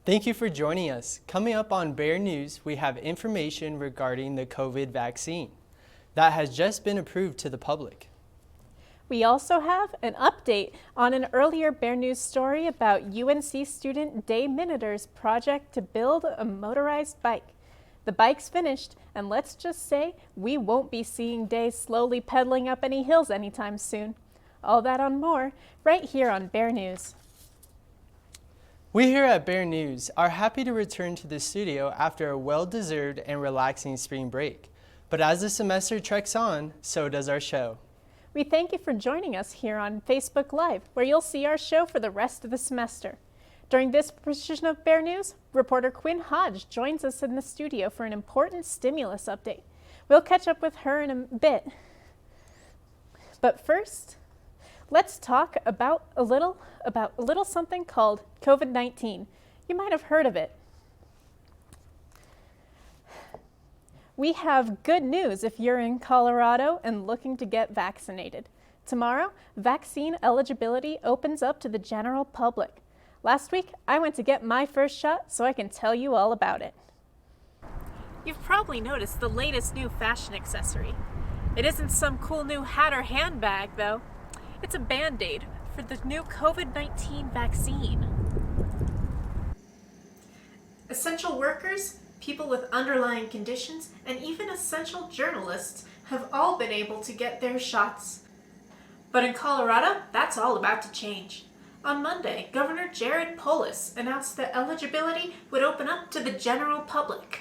Thank you for joining us. Coming up on Bear News, we have information regarding the COVID vaccine that has just been approved to the public. We also have an update on an earlier Bear News story about UNC student Day Miniter's project to build a motorized bike. The bike's finished, and let's just say we won't be seeing Day slowly pedaling up any hills anytime soon. All that and more right here on Bear News. We here at Bear News are happy to return to the studio after a well-deserved and relaxing spring break. But as the semester treks on, so does our show. We thank you for joining us here on Facebook Live, where you'll see our show for the rest of the semester. During this portion of Bear News, reporter Quinn Hodge joins us in the studio for an important stimulus update. We'll catch up with her in a bit. But first, let's talk about a little something called COVID-19. You might have heard of it. We have good news if you're in Colorado and looking to get vaccinated. Tomorrow, vaccine eligibility opens up to the general public. Last week, I went to get my first shot, so I can tell you all about it. You've probably noticed the latest new fashion accessory. It isn't some cool new hat or handbag, though. It's a Band-Aid for the new COVID-19 vaccine. Essential workers, people with underlying conditions, and even essential journalists have all been able to get their shots. But in Colorado, that's all about to change. On Monday, Governor Jared Polis announced that eligibility would open up to the general public.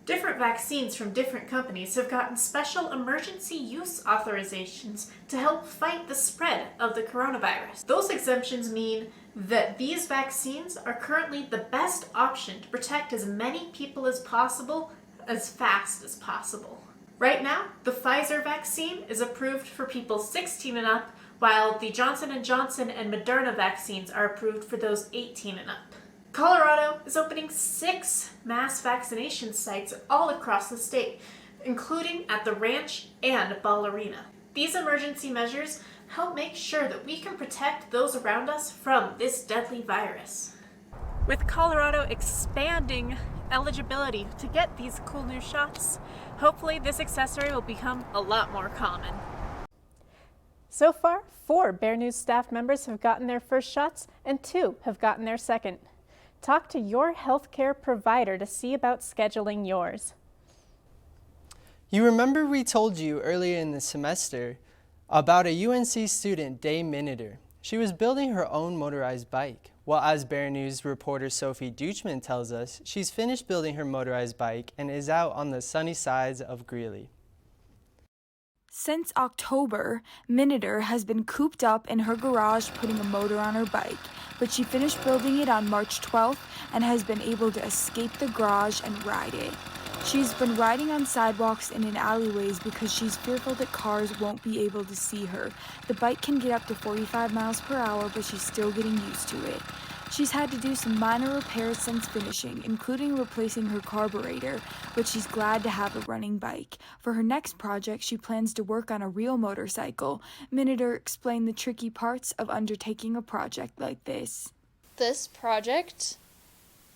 Different vaccines from different companies have gotten special emergency use authorizations to help fight the spread of the coronavirus. Those exemptions mean that these vaccines are currently the best option to protect as many people as possible, as fast as possible. Right now, the Pfizer vaccine is approved for people 16 and up, while the Johnson & Johnson and Moderna vaccines are approved for those 18 and up. Colorado is opening 6 mass vaccination sites all across the state, including at the Ranch and Ball Arena. These emergency measures help make sure that we can protect those around us from this deadly virus. With Colorado expanding eligibility to get these cool new shots, hopefully this accessory will become a lot more common. So far, 4 Bear News staff members have gotten their first shots and 2 have gotten their second. Talk to your healthcare provider to see about scheduling yours. You remember we told you earlier in the semester about a UNC student, Day Miniter. She was building her own motorized bike. Well, as Bear News reporter Sophie Deutschman tells us, she's finished building her motorized bike and is out on the sunny sides of Greeley. Since October, Miniter has been cooped up in her garage putting a motor on her bike, but she finished building it on March 12th and has been able to escape the garage and ride it. She's been riding on sidewalks and in alleyways because she's fearful that cars won't be able to see her. The bike can get up to 45 miles per hour, but she's still getting used to it. She's had to do some minor repairs since finishing, including replacing her carburetor, but she's glad to have a running bike. For her next project, she plans to work on a real motorcycle. Miniter explained the tricky parts of undertaking a project like this. This project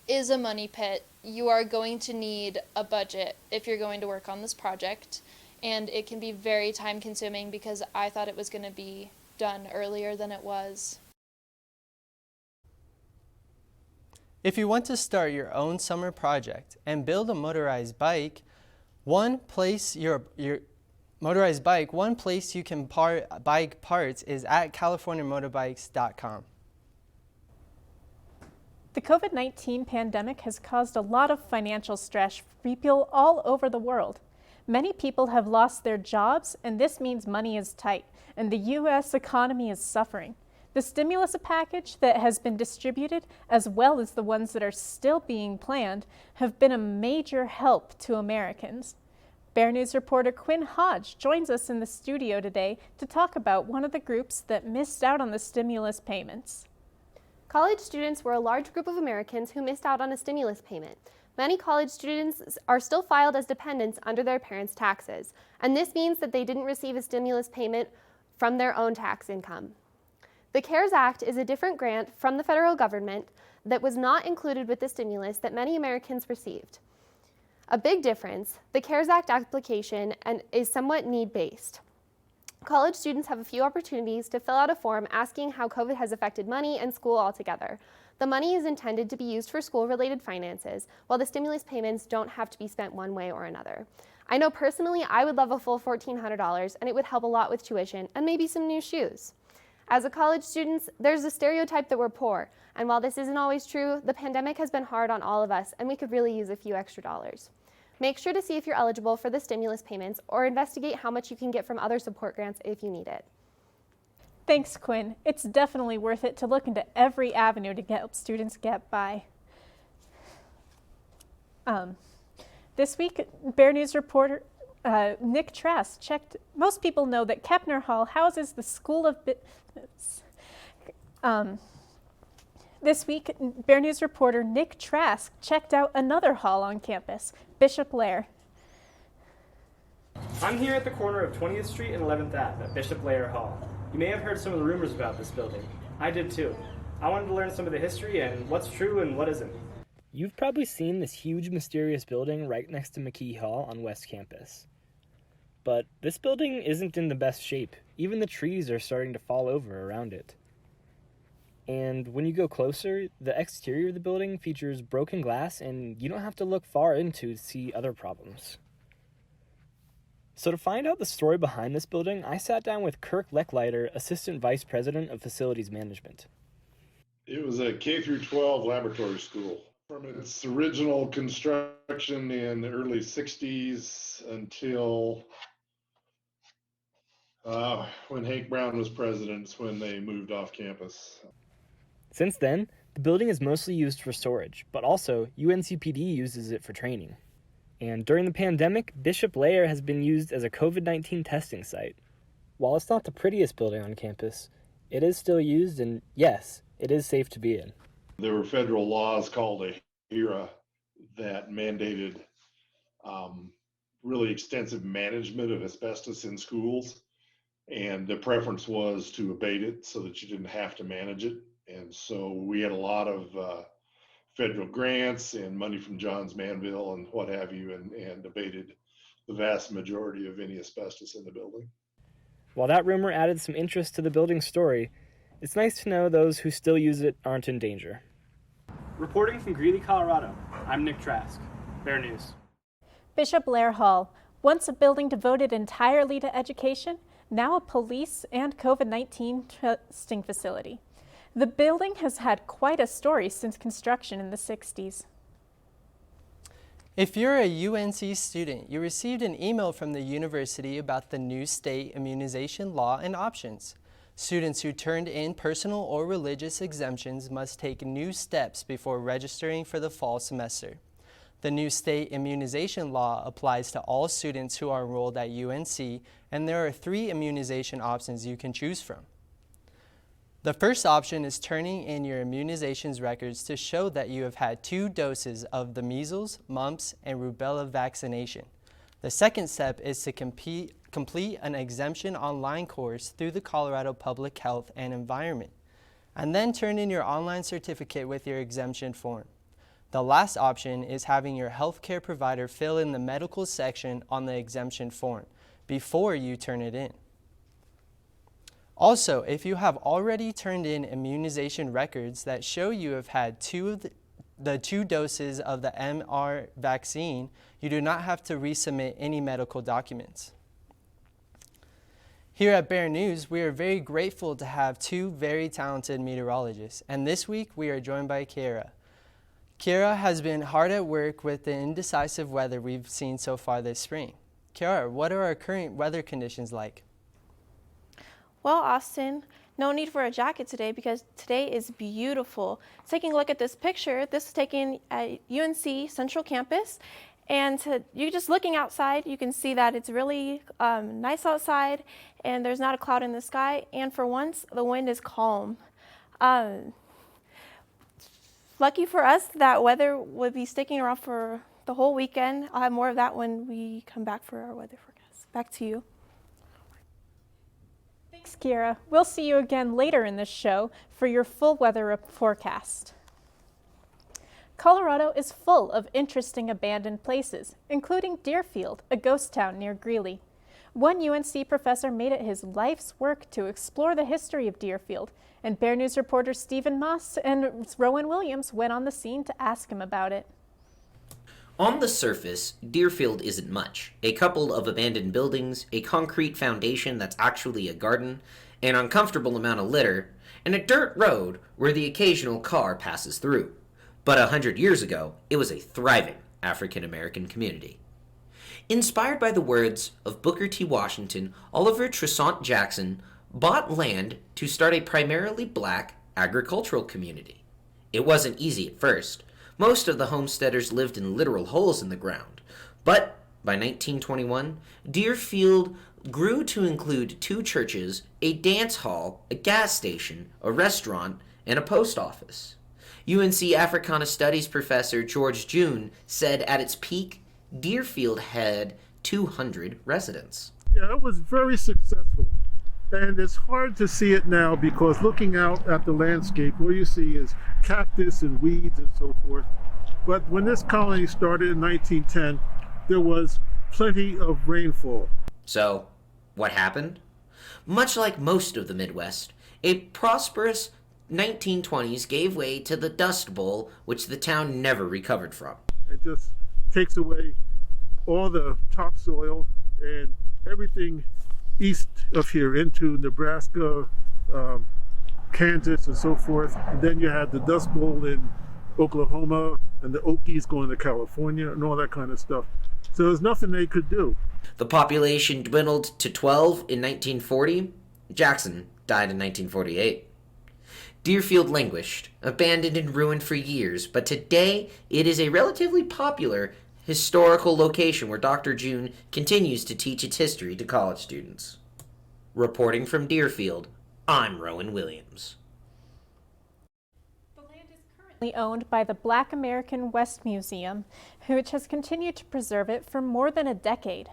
is a money pit. You are going to need a budget if you're going to work on this project, and it can be very time consuming because I thought it was going to be done earlier than it was. If you want to start your own summer project and build a motorized bike, one place you can buy parts is at californiamotorbikes.com. The COVID-19 pandemic has caused a lot of financial stress for people all over the world. Many people have lost their jobs, and this means money is tight, and the U.S. economy is suffering. The stimulus package that has been distributed, as well as the ones that are still being planned, have been a major help to Americans. Bear News reporter Quinn Hodge joins us in the studio today to talk about one of the groups that missed out on the stimulus payments. College students were a large group of Americans who missed out on a stimulus payment. Many college students are still filed as dependents under their parents' taxes, and this means that they didn't receive a stimulus payment from their own tax income. The CARES Act is a different grant from the federal government that was not included with the stimulus that many Americans received. A big difference, the CARES Act application is somewhat need-based. College students have a few opportunities to fill out a form asking how COVID has affected money and school altogether. The money is intended to be used for school-related finances, while the stimulus payments don't have to be spent one way or another. I know personally I would love a full $1,400, and it would help a lot with tuition and maybe some new shoes. As a college student, there's a stereotype that we're poor, and while this isn't always true, the pandemic has been hard on all of us, and we could really use a few extra dollars. Make sure to see if you're eligible for the stimulus payments or investigate how much you can get from other support grants if you need it. Thanks, Quinn. It's definitely worth it to look into every avenue to help students get by. This week, Bear News reporter Nick Trask checked. Most people know that Kepner Hall houses the School of Business. This week, Bear News reporter Nick Trask checked out another hall on campus, Bishop Lair. I'm here at the corner of 20th Street and 11th Ave at Bishop Lair Hall. You may have heard some of the rumors about this building. I did too. I wanted to learn some of the history and what's true and what isn't. You've probably seen this huge mysterious building right next to McKee Hall on West Campus. But this building isn't in the best shape. Even the trees are starting to fall over around it. And when you go closer, the exterior of the building features broken glass, and you don't have to look far into to see other problems. So to find out the story behind this building, I sat down with Kirk Lechleiter, Assistant Vice President of Facilities Management. It was a K-12 laboratory school. From its original construction in the early 60s until when Hank Brown was president, when they moved off campus. Since then, the building is mostly used for storage, but also UNCPD uses it for training. And during the pandemic, Bishop Lair has been used as a COVID-19 testing site. While it's not the prettiest building on campus, it is still used, and yes, it is safe to be in. There were federal laws called a HERA that mandated really extensive management of asbestos in schools, and the preference was to abate it so that you didn't have to manage it. And so we had a lot of federal grants and money from Johns Manville and what have you, and abated the vast majority of any asbestos in the building. While that rumor added some interest to the building's story, it's nice to know those who still use it aren't in danger. Reporting from Greeley, Colorado, I'm Nick Trask, Bear News. Bishop Lair Hall, once a building devoted entirely to education, now a police and COVID-19 testing facility. The building has had quite a story since construction in the 60s. If you're a UNC student, you received an email from the university about the new state immunization law and options. Students who turned in personal or religious exemptions must take new steps before registering for the fall semester. The new state immunization law applies to all students who are enrolled at UNC, and there are 3 immunization options you can choose from. The first option is turning in your immunizations records to show that you have had 2 doses of the measles, mumps, and rubella vaccination. The second step is to complete an exemption online course through the Colorado Public Health and Environment, and then turn in your online certificate with your exemption form. The last option is having your healthcare provider fill in the medical section on the exemption form before you turn it in. Also, if you have already turned in immunization records that show you have had 2 doses of the MR vaccine, you do not have to resubmit any medical documents. Here at Bear News, we are very grateful to have 2 very talented meteorologists, and this week we are joined by Kiara. Kiara has been hard at work with the indecisive weather we've seen so far this spring. Kiara, what are our current weather conditions like? Well, Austin, no need for a jacket today because today is beautiful. Taking a look at this picture, this is taken at UNC Central Campus, and you're just looking outside, you can see that it's really nice outside and there's not a cloud in the sky, and for once the wind is calm. Lucky for us, that weather would be sticking around for the whole weekend. I'll have more of that when we come back for our weather forecast. Back to you. Thanks, Kira. We'll see you again later in this show for your full weather forecast. Colorado is full of interesting abandoned places, including Deerfield, a ghost town near Greeley. One UNC professor made it his life's work to explore the history of Deerfield, and Bear News reporters Stephen Moss and Rowan Williams went on the scene to ask him about it. On the surface, Deerfield isn't much. A couple of abandoned buildings, a concrete foundation that's actually a garden, an uncomfortable amount of litter, and a dirt road where the occasional car passes through. But 100 years ago, it was a thriving African-American community. Inspired by the words of Booker T. Washington, Oliver Tressant Jackson bought land to start a primarily black agricultural community. It wasn't easy at first. Most of the homesteaders lived in literal holes in the ground. But by 1921, Deerfield grew to include 2 churches, a dance hall, a gas station, a restaurant, and a post office. UNC Africana Studies professor George June said at its peak, Deerfield had 200 residents. Yeah, it was very successful. And it's hard to see it now because looking out at the landscape, all you see is cactus and weeds and so forth. But when this colony started in 1910, there was plenty of rainfall. So, what happened? Much like most of the Midwest, a prosperous 1920s gave way to the Dust Bowl, which the town never recovered from. It just takes away all the topsoil and everything east of here into Nebraska, Kansas, and so forth. And then you had the Dust Bowl in Oklahoma and the Okies going to California and all that kind of stuff. So there's nothing they could do. The population dwindled to 12 in 1940. Jackson died in 1948. Deerfield languished, abandoned and ruined for years, but today it is a relatively popular historical location where Dr. June continues to teach its history to college students. Reporting from Deerfield, I'm Rowan Williams. The land is currently owned by the Black American West Museum, which has continued to preserve it for more than a decade.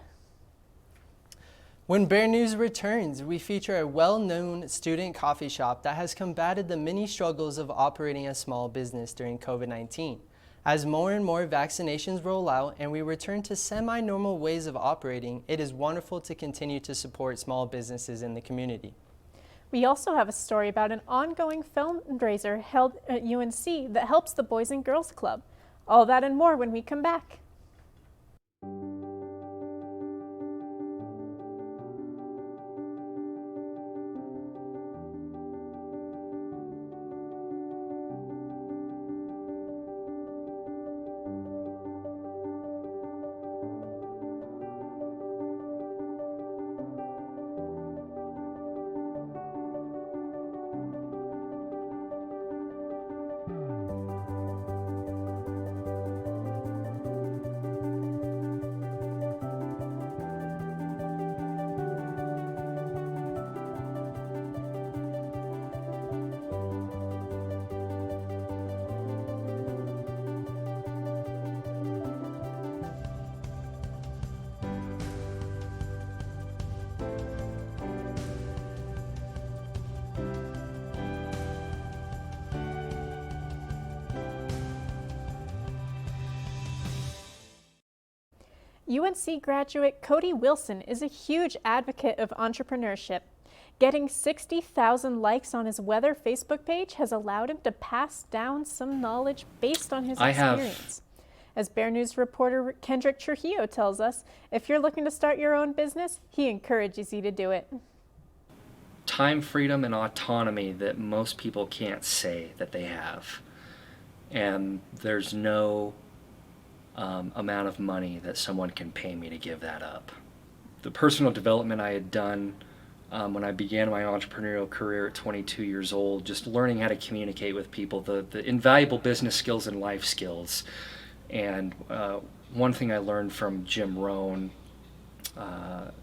When Bear News returns, we feature a well-known student coffee shop that has combated the many struggles of operating a small business during COVID-19. As more and more vaccinations roll out and we return to semi-normal ways of operating, it is wonderful to continue to support small businesses in the community. We also have a story about an ongoing fundraiser held at UNC that helps the Boys and Girls Club. All that and more when we come back. UNC graduate Cody Wilson is a huge advocate of entrepreneurship. Getting 60,000 likes on his weather Facebook page has allowed him to pass down some knowledge based on his experience. As Bear News reporter Kendrick Trujillo tells us, if you're looking to start your own business, he encourages you to do it. Time freedom and autonomy that most people can't say that they have. And there's no amount of money that someone can pay me to give that up. The personal development I had done when I began my entrepreneurial career at 22 years old, just learning how to communicate with people, the invaluable business skills and life skills. And one thing I learned from Jim Rohn,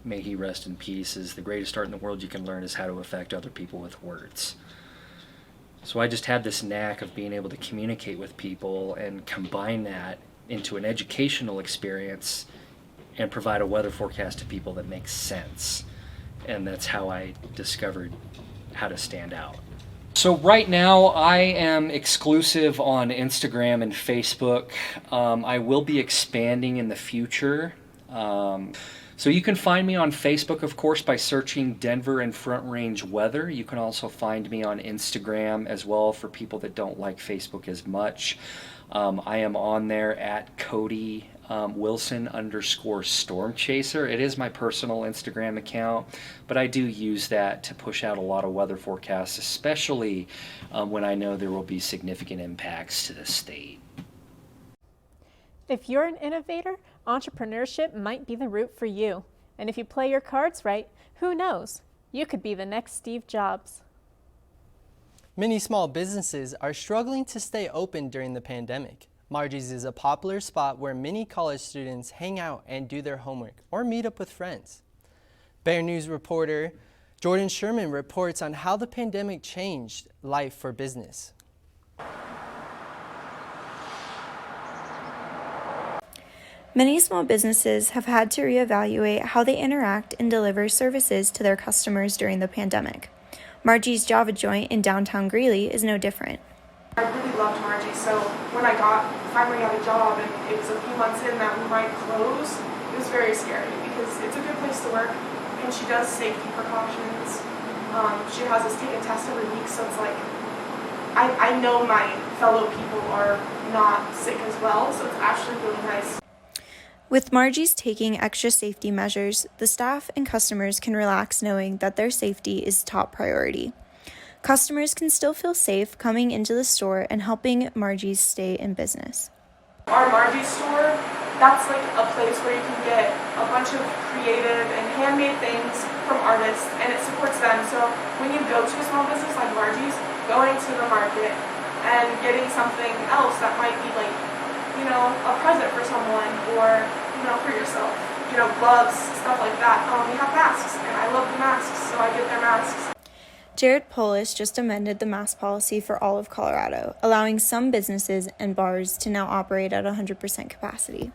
may he rest in peace, is the greatest art in the world you can learn is how to affect other people with words. So I just had this knack of being able to communicate with people and combine that into an educational experience and provide a weather forecast to people that makes sense. and that's how I discovered how to stand out. So right now I am exclusive on Instagram and Facebook. I will be expanding in the future. So you can find me on Facebook, of course, by searching Denver and Front Range Weather. You can also find me on Instagram as well for people that don't like Facebook as much. I am on there at Cody Wilson_Storm Chaser. It is my personal Instagram account, but I do use that to push out a lot of weather forecasts, especially when I know there will be significant impacts to the state. If you're an innovator, entrepreneurship might be the route for you. And if you play your cards right, who knows? You could be the next Steve Jobs. Many small businesses are struggling to stay open during the pandemic. Margie's is a popular spot where many college students hang out and do their homework or meet up with friends. Bear News reporter Jordan Sherman reports on how the pandemic changed life for business. Many small businesses have had to reevaluate how they interact and deliver services to their customers during the pandemic. Margie's Java Joint in downtown Greeley is no different. I really loved Margie, so when I finally got a job and it was a few months in that we might close, it was very scary because it's a good place to work and she does safety precautions. She has us take a test every week, so it's like I know my fellow people are not sick as well, so it's actually really nice. With Margie's taking extra safety measures, the staff and customers can relax knowing that their safety is top priority. Customers can still feel safe coming into the store and helping Margie's stay in business. Our Margie's store, that's like a place where you can get a bunch of creative and handmade things from artists, and it supports them. So when you go to a small business like Margie's, going to the market and getting something else that might be like, you know, a present for someone or, you know, for yourself, you know, gloves, stuff like that. We have masks, and I love the masks, so I get their masks. Jared Polis just amended the mask policy for all of Colorado, allowing some businesses and bars to now operate at 100% capacity.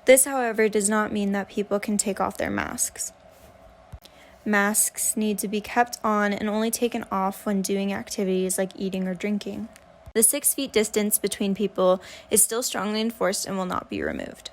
This, however, does not mean that people can take off their masks. Masks need to be kept on and only taken off when doing activities like eating or drinking. The 6 feet distance between people is still strongly enforced and will not be removed.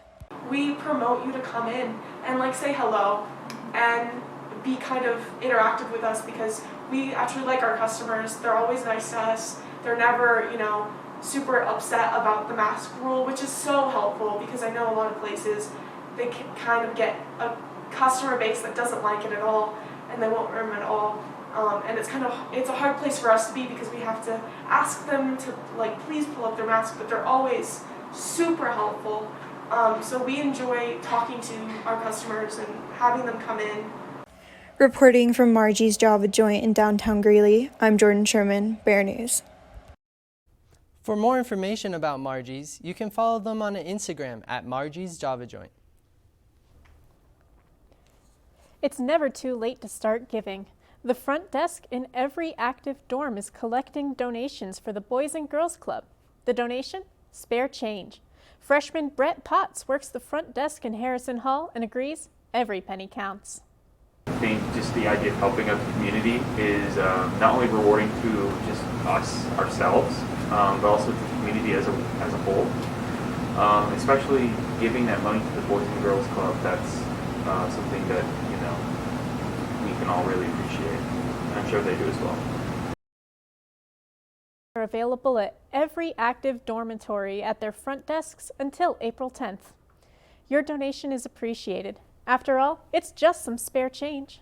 We promote you to come in and like say hello and be kind of interactive with us because we actually like our customers. They're always nice to us. They're never, you know, super upset about the mask rule, which is so helpful because I know a lot of places they can kind of get a customer base that doesn't like it at all and they won't wear them at all. And it's a hard place for us to be because we have to ask them to like please pull up their mask, but they're always super helpful. So we enjoy talking to our customers and having them come in. Reporting from Margie's Java Joint in downtown Greeley, I'm Jordan Sherman, Bear News. For more information about Margie's, you can follow them on Instagram at Margie's Java Joint. It's never too late to start giving. The front desk in every active dorm is collecting donations for the Boys and Girls Club. The donation? Spare change. Freshman Brett Potts works the front desk in Harrison Hall and agrees every penny counts. I think just the idea of helping out the community is not only rewarding to just us, ourselves, but also to the community as a whole. Especially giving that money to the Boys and Girls Club, that's something that, you know, we can all really appreciate. And I'm sure they do as well. Are available at every active dormitory at their front desks until April 10th. Your donation is appreciated. After all, it's just some spare change.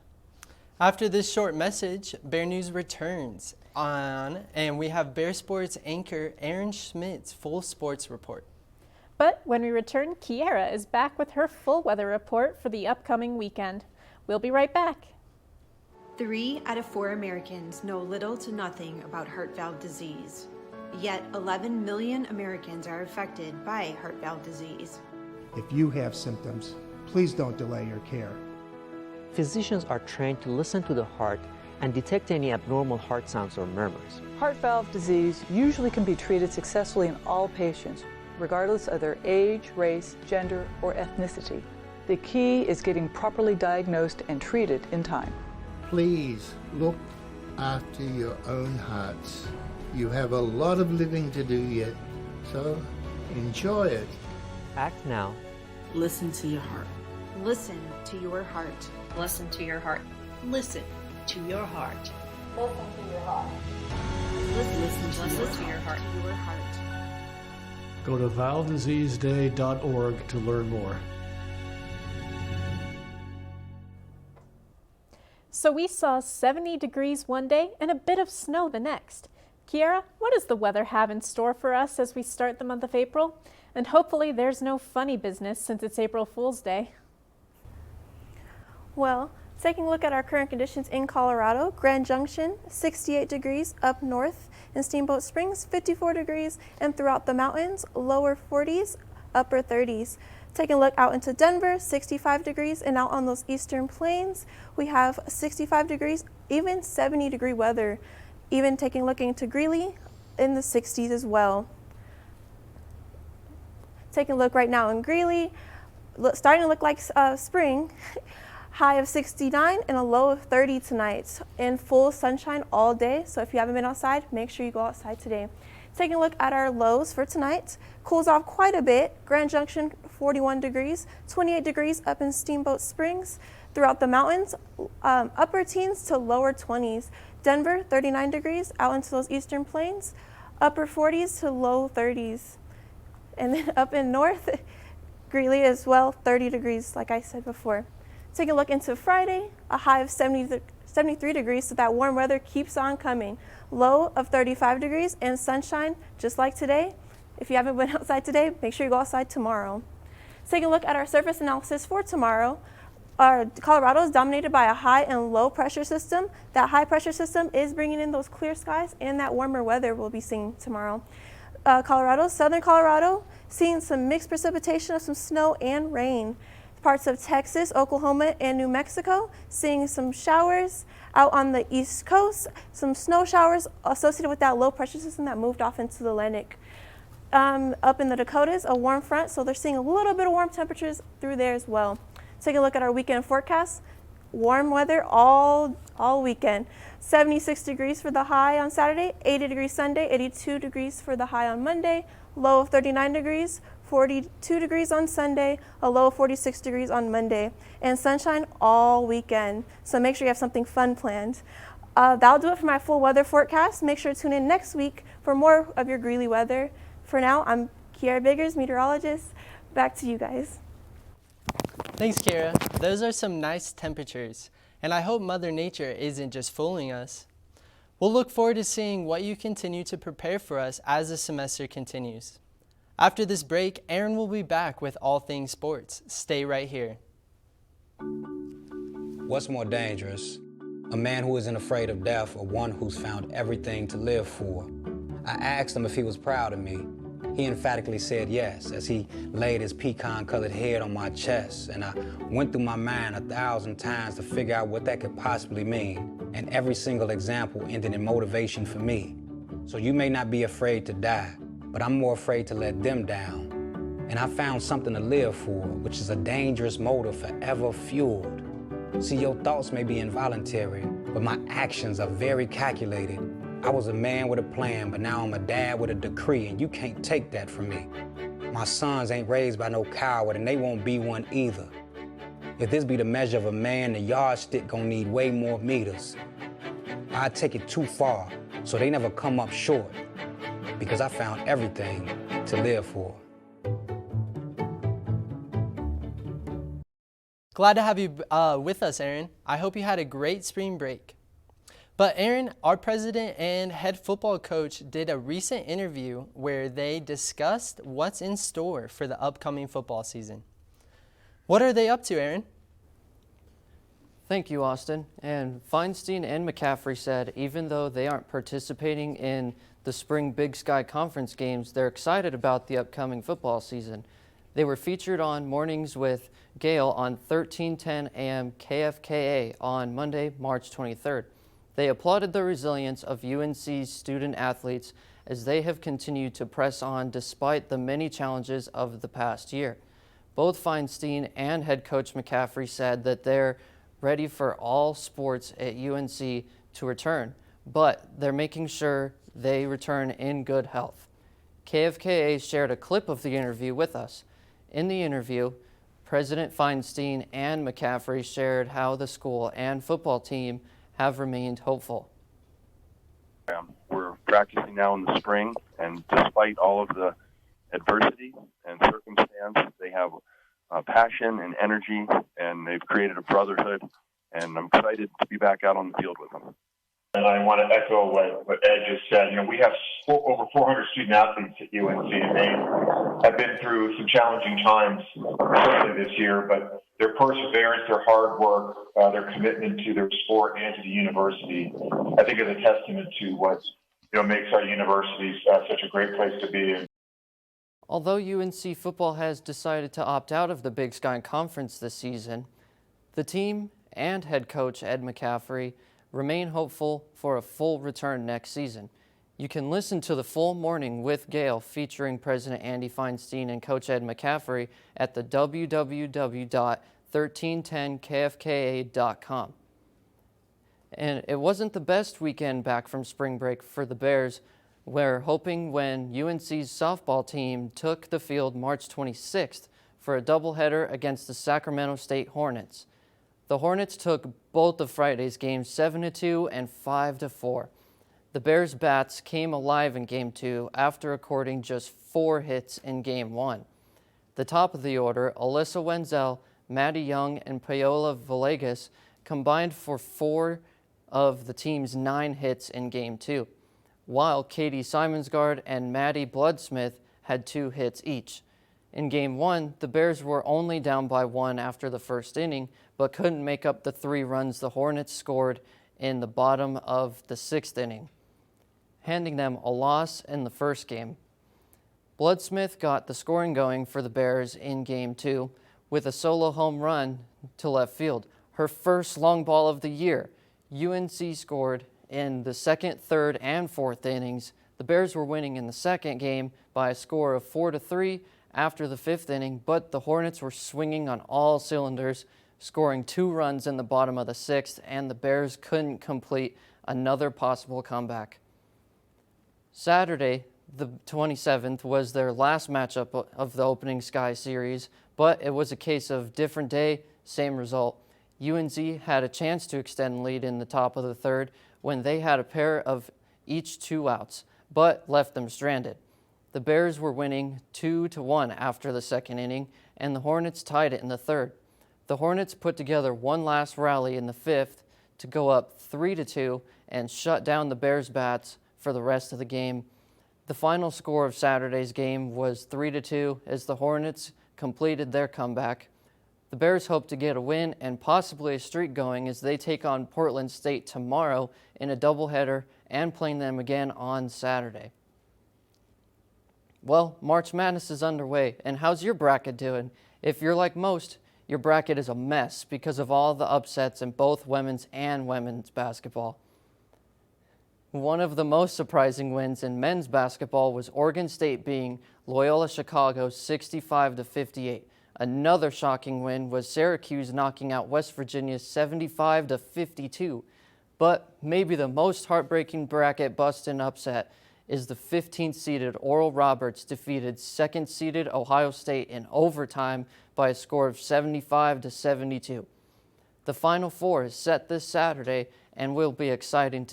After this short message, Bear News returns on, and we have Bear Sports anchor Aaron Schmidt's full sports report. But when we return, Kiera is back with her full weather report for the upcoming weekend. We'll be right back. 3 out of 4 Americans know little to nothing about heart valve disease. Yet 11 million Americans are affected by heart valve disease. If you have symptoms, please don't delay your care. Physicians are trained to listen to the heart and detect any abnormal heart sounds or murmurs. Heart valve disease usually can be treated successfully in all patients, regardless of their age, race, gender, or ethnicity. The key is getting properly diagnosed and treated in time. Please look after your own hearts. You have a lot of living to do yet, so enjoy it. Act now. Listen to your heart. Listen to your heart. Listen to your heart. Listen to your heart. Listen to your heart. Listen to your heart. Go to valdiseaseday.org to learn more. So we saw 70 degrees one day and a bit of snow the next. Kiara, what does the weather have in store for us as we start the month of April? And hopefully there's no funny business since it's April Fool's Day. Well, taking a look at our current conditions in Colorado, Grand Junction, 68 degrees up north. In Steamboat Springs, 54 degrees, and throughout the mountains, lower 40s, upper 30s. Taking a look out into Denver, 65 degrees, and out on those eastern plains, we have 65 degrees, even 70-degree weather. Even taking a look into Greeley, in the 60s as well. Taking a look right now in Greeley, starting to look like spring. High of 69 and a low of 30 tonight. In full sunshine all day, so if you haven't been outside, make sure you go outside today. Taking a look at our lows for tonight, cools off quite a bit. Grand Junction, 41 degrees, 28 degrees up in Steamboat Springs. Throughout the mountains, upper teens to lower 20s. Denver, 39 degrees, out into those eastern plains, upper 40s to low 30s. And then up in north, Greeley as well, 30 degrees, like I said before. Taking a look into Friday, a high of 73 degrees, so that warm weather keeps on coming. Low of 35 degrees and sunshine, just like today. If you haven't been outside today, make sure you go outside tomorrow. Taking a look at our surface analysis for tomorrow, Colorado is dominated by a high and low pressure system. That high pressure system is bringing in those clear skies and that warmer weather we'll be seeing tomorrow. Southern Colorado, seeing some mixed precipitation of some snow and rain. Parts of Texas, Oklahoma, and New Mexico, seeing some showers. Out on the East Coast, some snow showers associated with that low pressure system that moved off into the Atlantic. Up in the Dakotas, a warm front, so they're seeing a little bit of warm temperatures through there as well. Taking a look at our weekend forecast, warm weather all weekend. 76 degrees for the high on Saturday, 80 degrees Sunday, 82 degrees for the high on Monday, low of 39 degrees, 42 degrees on Sunday, a low of 46 degrees on Monday, and sunshine all weekend. So make sure you have something fun planned. That'll do it for my full weather forecast. Make sure to tune in next week for more of your Greeley weather. For now, I'm Kiara Biggers, meteorologist. Back to you guys. Thanks, Kiara. Those are some nice temperatures, and I hope Mother Nature isn't just fooling us. We'll look forward to seeing what you continue to prepare for us as the semester continues. After this break, Aaron will be back with all things sports. Stay right here. What's more dangerous? A man who isn't afraid of death or one who's found everything to live for? I asked him if he was proud of me. He emphatically said yes, as he laid his pecan-colored head on my chest, and I went through my mind 1,000 times to figure out what that could possibly mean, and every single example ended in motivation for me. So you may not be afraid to die, but I'm more afraid to let them down. And I found something to live for, which is a dangerous motive forever fueled. See, your thoughts may be involuntary, but my actions are very calculated. I was a man with a plan, but now I'm a dad with a decree, and you can't take that from me. My sons ain't raised by no coward, and they won't be one either. If this be the measure of a man, the yardstick gonna need way more meters. I take it too far, so they never come up short, because I found everything to live for. Glad to have you with us, Aaron. I hope you had a great spring break. But Aaron, our president and head football coach, did a recent interview where they discussed what's in store for the upcoming football season. What are they up to, Aaron? Thank you, Austin. And Feinstein and McCaffrey said even though they aren't participating in the spring Big Sky Conference games, they're excited about the upcoming football season. They were featured on Mornings with Gail on 1310 AM KFKA on Monday, March 23rd. They applauded the resilience of UNC's student athletes as they have continued to press on despite the many challenges of the past year. Both Feinstein and head coach McCaffrey said that they're ready for all sports at UNC to return, but they're making sure they return in good health. KFKA shared a clip of the interview with us. In the interview, President Feinstein and McCaffrey shared how the school and football team have remained hopeful. We're practicing now in the spring, and despite all of the adversity and circumstance, they have passion and energy, and they've created a brotherhood, and I'm excited to be back out on the field with them. And I want to echo what Ed just said. We have over 400 student athletes at UNC, and they have been through some challenging times, especially this year, but their perseverance, their hard work, their commitment to their sport and to the university, I think is a testament to what makes our university such a great place to be in. Although UNC football has decided to opt out of the Big Sky Conference this season, the team and head coach Ed McCaffrey remain hopeful for a full return next season. You can listen to the full Morning with Gail featuring President Andy Feinstein and Coach Ed McCaffrey at the www.1310kfka.com. And it wasn't the best weekend back from spring break for the Bears. We're hoping when UNC's softball team took the field March 26th for a doubleheader against the Sacramento State Hornets. The Hornets took both of Friday's games 7-2 and 5-4. The Bears' bats came alive in Game 2 after recording just 4 hits in Game 1. The top of the order, Alyssa Wenzel, Maddie Young, and Paola Villegas combined for 4 of the team's 9 hits in Game 2, while Katie Simonsgard and Maddie Bloodsmith had 2 hits each. In Game 1, the Bears were only down by 1 after the first inning, but couldn't make up the 3 runs the Hornets scored in the bottom of the 6th inning, handing them a loss in the first game. Bloodsmith got the scoring going for the Bears in Game 2 with a solo home run to left field, her first long ball of the year. UNC scored in the 2nd, 3rd, and 4th innings. The Bears were winning in the second game by a score of 4-3 after the 5th inning, but the Hornets were swinging on all cylinders, scoring 2 runs in the bottom of the 6th, and the Bears couldn't complete another possible comeback. Saturday, the 27th, was their last matchup of the opening Sky series, but it was a case of different day, same result. UNC had a chance to extend lead in the top of the 3rd when they had a pair of each 2 outs, but left them stranded. The Bears were winning 2-1 after the 2nd inning, and the Hornets tied it in the 3rd. The Hornets put together one last rally in the 5th to go up 3-2 and shut down the Bears' bats for the rest of the game. The final score of Saturday's game was 3-2 as the Hornets completed their comeback. The Bears hope to get a win and possibly a streak going as they take on Portland State tomorrow in a doubleheader and playing them again on Saturday. Well, March Madness is underway, and how's your bracket doing? If you're like most, your bracket is a mess because of all the upsets in both women's and women's basketball. One of the most surprising wins in men's basketball was Oregon State beating Loyola Chicago 65-58. Another shocking win was Syracuse knocking out West Virginia 75-52. But maybe the most heartbreaking bracket bust-in upset is the 15th-seeded Oral Roberts defeated 2nd-seeded Ohio State in overtime by a score of 75-72. The Final Four is set this Saturday and will be exciting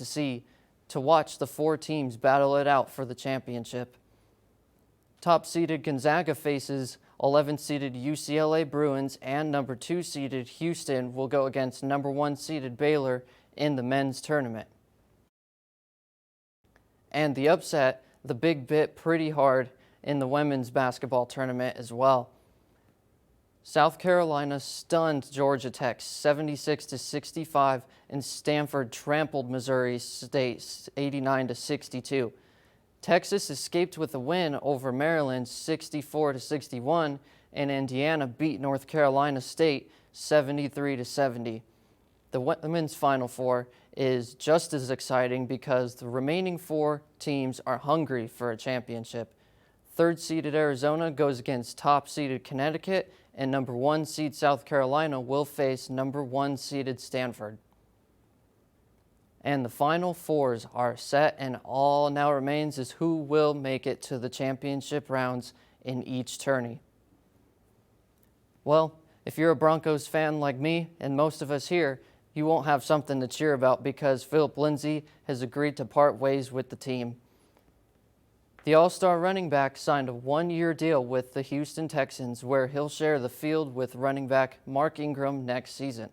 to watch the 4 teams battle it out for the championship. Top-seeded Gonzaga faces 11th-seeded UCLA Bruins, and number 2-seeded Houston will go against number 1-seeded Baylor in the men's tournament. And the upset, the big bit pretty hard in the women's basketball tournament as well. South Carolina stunned Georgia Tech 76-65, and Stanford trampled Missouri State 89-62. Texas escaped with a win over Maryland 64-61, and Indiana beat North Carolina State 73-70. The women's Final Four is just as exciting because the remaining 4 teams are hungry for a championship. 3rd-seeded Arizona goes against top-seeded Connecticut, and number 1 seed South Carolina will face number 1 seeded Stanford. And the Final Fours are set, and all now remains is who will make it to the championship rounds in each tourney. Well, if you're a Broncos fan like me and most of us here, you won't have something to cheer about because Philip Lindsay has agreed to part ways with the team. The All-Star running back signed a 1-year deal with the Houston Texans where he'll share the field with running back Mark Ingram next season.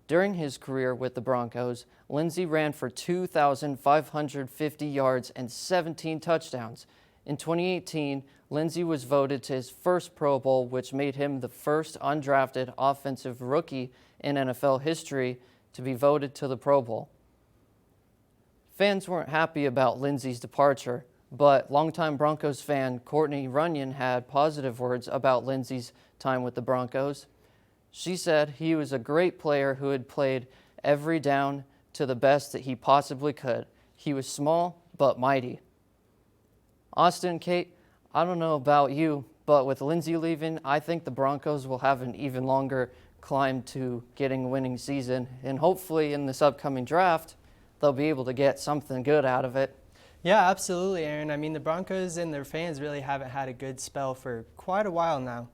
During his career with the Broncos, Lindsay ran for 2,550 yards and 17 touchdowns. In 2018, Lindsay was voted to his first Pro Bowl, which made him the first undrafted offensive rookie in NFL history to be voted to the Pro Bowl. Fans weren't happy about Lindsay's departure, but longtime Broncos fan Courtney Runyon had positive words about Lindsay's time with the Broncos. She said he was a great player who had played every down to the best that he possibly could. He was small but mighty. Austin and Kate, I don't know about you, but with Lindsay leaving, I think the Broncos will have an even longer climb to getting a winning season, and hopefully in this upcoming draft, they'll be able to get something good out of it. Yeah, absolutely, Aaron. I mean, the Broncos and their fans really haven't had a good spell for quite a while now.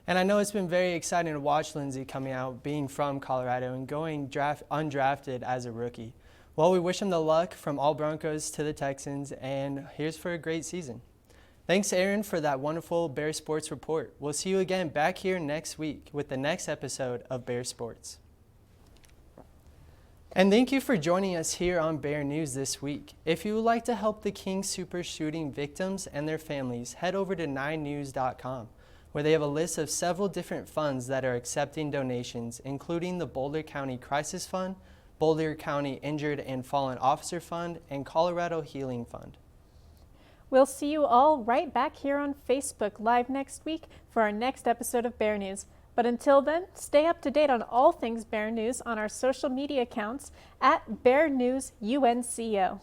And I know it's been very exciting to watch Lindsay coming out, being from Colorado, and going undrafted as a rookie. Well, we wish him the luck from all Broncos to the Texans, and here's for a great season. Thanks, Aaron, for that wonderful Bear Sports report. We'll see you again back here next week with the next episode of Bear Sports. And thank you for joining us here on Bear News this week. If you would like to help the King Super shooting victims and their families, head over to 9news.com, where they have a list of several different funds that are accepting donations, including the Boulder County Crisis Fund, Boulder County Injured and Fallen Officer Fund, and Colorado Healing Fund. We'll see you all right back here on Facebook Live next week for our next episode of Bear News. But until then, stay up to date on all things Bear News on our social media accounts at Bear News UNCO.